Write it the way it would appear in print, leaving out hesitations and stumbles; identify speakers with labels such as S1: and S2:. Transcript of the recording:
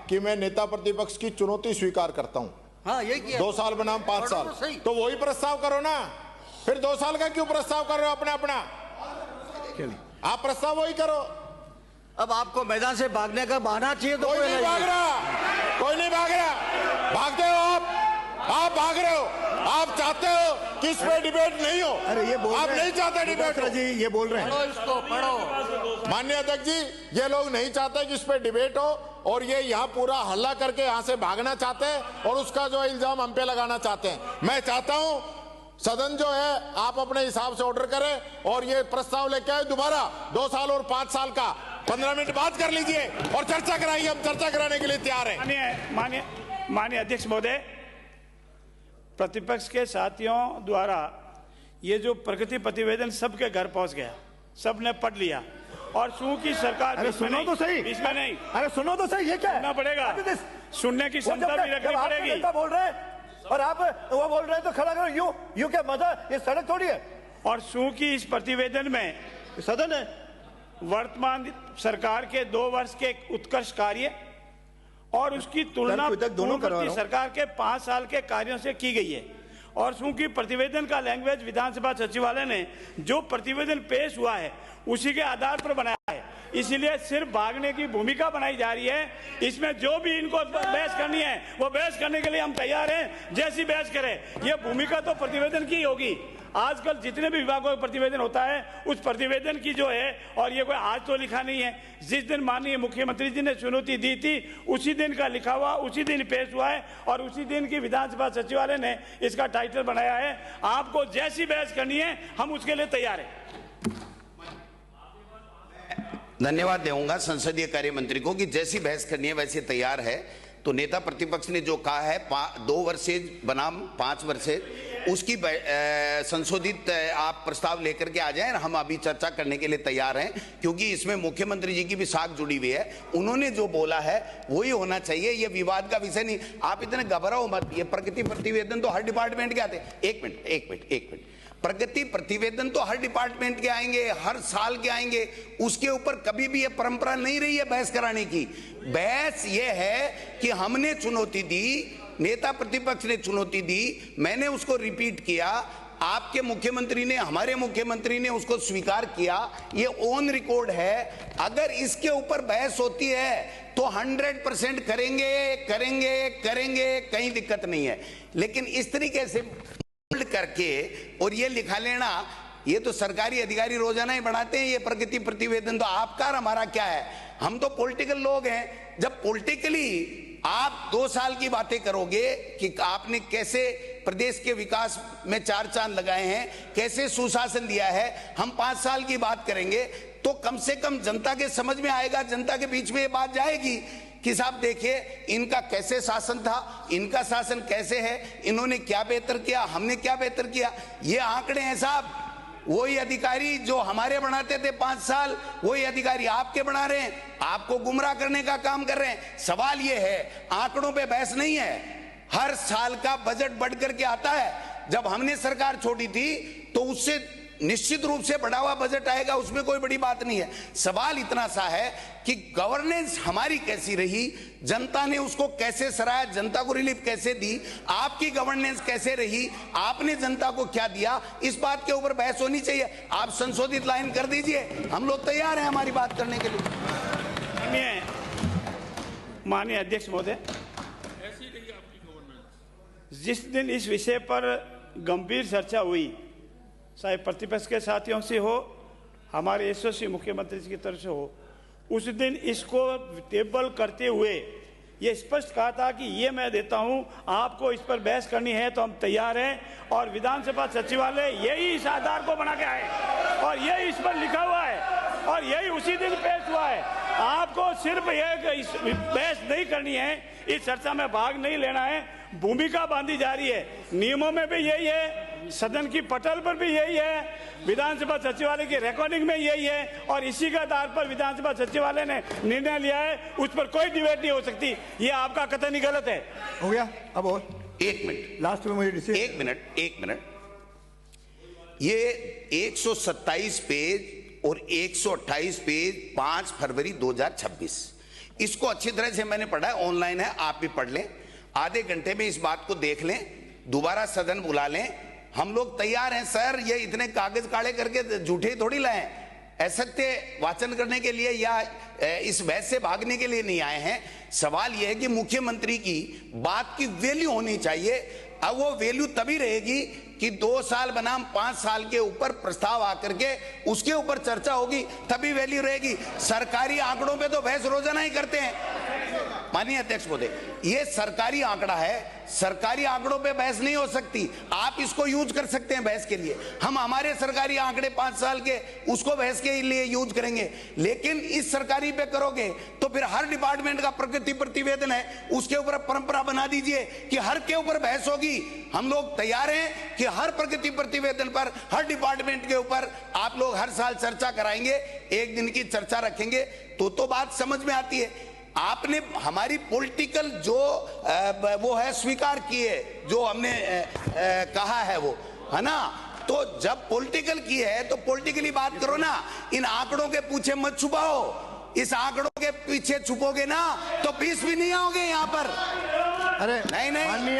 S1: कि मैं नेता प्रतिपक्ष की चुनौती स्वीकार करता हूं।
S2: हाँ, यही किया।
S1: 2 साल बनाम 5 साल, तो वही प्रस्ताव करो ना। फिर 2 साल का क्यों प्रस्ताव कर रहे हो अपना? आप प्रस्ताव वही करो।
S2: अब आपको मैदान से भागने का बहाना चाहिए तो
S1: कोई नहीं भाग रहा, कोई नहीं भाग रहा। भागते हो आप भाग रहे हो। आप चाहते हो कि इस पे डिबेट नहीं हो।
S3: अरे ये बोल
S1: आप नहीं चाहते डिबेट
S3: जी, ये बोल रहे हैं।
S2: पढ़ो इसको, पढ़ो।
S1: माननीय अध्यक्ष जी, ये लोग नहीं चाहते कि इस पे डिबेट हो और ये यहाँ पूरा हल्ला करके यहाँ से भागना चाहते हैं और उसका जो इल्जाम हम पे लगाना चाहते हैं। मैं चाहता हूँ सदन जो है आप अपने हिसाब से ऑर्डर करें और ये प्रस्ताव लेके आए दोबारा 2 साल और 5 साल का। 15 मिनट बात कर लीजिए और चर्चा कराइए। हम चर्चा कराने के लिए तैयार हैं।
S4: माननीय अध्यक्ष महोदय, प्रतिपक्ष के साथियों द्वारा ये जो प्रगति प्रतिवेदन सबके घर पहुंच गया, सबने पढ़ लिया और चूंकि सरकार
S3: अरे सुनो तो सही,
S4: इसमें नहीं,
S3: अरे सुनो तो सही, ये क्या है?
S4: सुनना पड़ेगा, सुनने की क्षमता भी रखनी पड़ेगी।
S3: बोल रहे हैं और आप वो बोल रहे हैं तो खड़ा करो। यूं क्या मजा? ये सड़क थोड़ी है। और
S4: चूंकि इस प्रतिवेदन में
S3: सदन है,
S4: वर्तमान सरकार के 2 वर्ष के उत्कृष्ट कार्य और उसकी तुलना पूर्ववर्ती सरकार के 5 साल के कार्यों से की गई है। और चूंकि प्रतिवेदन का लैंग्वेज विधानसभा सचिवालय ने जो प्रतिवेदन पेश हुआ है उसी के आधार पर बनाया है, इसलिए सिर्फ भागने की भूमिका बनाई जा रही है। इसमें जो भी इनको बहस करनी है वो बहस करने के लिए हम तैयार हैं, जैसी बहस करें। ये भूमिका तो प्रतिवेदन की होगी। आजकल जितने भी विभागों का प्रतिवेदन होता है उस प्रतिवेदन की जो है, और ये कोई आज तो लिखा नहीं है, जिस दिन माननीय मुख्यमंत्री जी ने चुनौती दी थी उसी दिन का लिखा हुआ, उसी दिन पेश हुआ है और उसी दिन की विधानसभा सचिवालय ने इसका टाइटल बनाया है। आपको जैसी बहस करनी है हम उसके लिए तैयार हैं।
S5: धन्यवाद दूंगा संसदीय कार्य मंत्री को कि जैसी बहस करनी है वैसे तैयार है। तो नेता प्रतिपक्ष ने जो कहा है 2 वर्षेज बनाम 5 वर्षेज, उसकी संशोधित आप प्रस्ताव लेकर के आ जाएं। हम अभी चर्चा करने के लिए तैयार हैं क्योंकि इसमें मुख्यमंत्री जी की भी साख जुड़ी हुई है। उन्होंने जो बोला है वही होना चाहिए, ये विवाद का विषय नहीं। आप इतने घबराओ मत। ये प्रगति प्रतिवेदन तो हर डिपार्टमेंट के आते हैं। एक मिनट। प्रगति प्रतिवेदन तो हर डिपार्टमेंट के आएंगे, हर साल के आएंगे। उसके ऊपर कभी भी ये परंपरा नहीं रही है बहस कराने की। बहस ये है कि हमने चुनौती दी, नेता प्रतिपक्ष ने चुनौती दी, मैंने उसको रिपीट किया, आपके मुख्यमंत्री ने, हमारे मुख्यमंत्री ने उसको स्वीकार किया। ये ऑन रिकॉर्ड है। अगर इसके ऊपर बहस होती है तो 100% करेंगे, कहीं दिक्कत नहीं है। लेकिन इस तरीके से करके और ये लिखा लेना, ये तो सरकारी अधिकारी रोजाना ही बनाते हैं ये प्रगति प्रतिवेदन। तो आपका और हमारा क्या है? हम तो पॉलिटिकल लोग हैं। जब पॉलिटिकली आप 2 साल की बातें करोगे कि आपने कैसे प्रदेश के विकास में 4 चांद लगाए हैं, कैसे सुशासन दिया है, हम 5 साल की बात करेंगे तो कम से कम जनता के समझ में आएगा, जनता के बीच में ये बात जाएगी कि साहब देखिए इनका कैसे शासन था, इनका शासन कैसे है, इन्होंने क्या बेहतर किया, हमने क्या बेहतर किया। ये आंकड़े हैं साहब। वही अधिकारी जो हमारे बनाते थे 5 साल, वही अधिकारी आपके बना रहे हैं, आपको गुमराह करने का काम कर रहे हैं। सवाल ये है, आंकड़ों पे बहस नहीं है। हर साल का बजट बढ़ करके आता है। जब हमने सरकार छोड़ी थी तो उससे निश्चित रूप से बढ़ा हुआ बजट आएगा, उसमें कोई बड़ी बात नहीं है। सवाल इतना सा है कि गवर्नेंस हमारी कैसी रही, जनता ने उसको कैसे सराहा, जनता को रिलीफ कैसे दी, आपकी गवर्नेंस कैसे रही, आपने जनता को क्या दिया, इस बात के ऊपर बहस होनी चाहिए। आप संशोधित लाइन कर दीजिए, हम लोग तैयार हैं हमारी बात करने के लिए।
S4: माननीय अध्यक्ष महोदय, जिस दिन इस विषय पर गंभीर चर्चा हुई, चाहे प्रतिपक्ष के साथियों से हो, हमारे यशस्वी मुख्यमंत्री जी की तरफ से हो, उस दिन इसको टेबल करते हुए ये स्पष्ट कहा था कि ये मैं देता हूं, आपको इस पर बहस करनी है तो हम तैयार हैं। और विधानसभा सचिवालय यही इस आधार को बना के आए और यही इस पर लिखा हुआ है और यही उसी दिन पेश हुआ है। आपको सिर्फ ये बहस नहीं करनी है, इस चर्चा में भाग नहीं लेना है, भूमिका बांधी जा रही है। नियमों में भी यही है, सदन की पटल पर भी यही है, विधानसभा सचिवालय की रिकॉर्डिंग में यही है और इसी के आधार पर विधानसभा सचिवालय ने निर्णय लिया है। उस पर कोई डिबेट नहीं हो सकती। ये आपका कतई गलत है।
S3: हो गया। अब और
S5: 1 मिनट
S3: लास्ट में मुझे
S5: 1 मिनट। ये 127 पेज और 128 पेज 5 फरवरी 2026, इसको अच्छी तरह से मैंने पढ़ा है, ऑनलाइन है, आप भी पढ़ लें, आधे घंटे में इस बात को देख लें, दोबारा सदन बुला लें, हम लोग तैयार हैं सर। ये इतने कागज काले करके झूठे थोड़ी लाए, असत्य वाचन करने के लिए या इस बहस से भागने के लिए नहीं आए हैं। सवाल यह है कि मुख्यमंत्री की बात की वैल्यू होनी चाहिए। अब वो वैल्यू तभी रहेगी कि 2 साल बनाम 5 साल के ऊपर प्रस्ताव आकर के उसके ऊपर चर्चा होगी, तभी वैल्यू रहेगी। सरकारी आंकड़ों पे तो बहस रोजाना ही करते हैं। माननीय अध्यक्ष महोदय, ये सरकारी आंकड़ा है, सरकारी आंकड़ों पे बहस नहीं हो सकती। आप इसको यूज कर सकते हैं बहस के लिए, हम हमारे सरकारी आंकड़े 5 साल के उसको बहस के लिए यूज करेंगे, लेकिन इस सरकारी पे करोगे तो फिर हर डिपार्टमेंट का प्रगति प्रतिवेदन है, उसके ऊपर परंपरा बना दीजिए कि हर के ऊपर बहस होगी। हम लोग तैयार हैं कि हर प्रगति प्रतिवेदन पर, हर डिपार्टमेंट के ऊपर आप लोग हर साल चर्चा कराएंगे, एक दिन की चर्चा रखेंगे तो बात समझ में आती है। आपने हमारी पॉलिटिकल जो वो है स्वीकार किए, जो हमने कहा है वो है ना, तो जब पॉलिटिकल की है तो पॉलिटिकली बात करो ना, इन आंकड़ों के पीछे मत छुपाओ। इस आंकड़ों के पीछे छुपोगे ना तो पीस भी नहीं आओगे यहाँ पर।
S3: अरे
S5: नहीं
S3: माननीय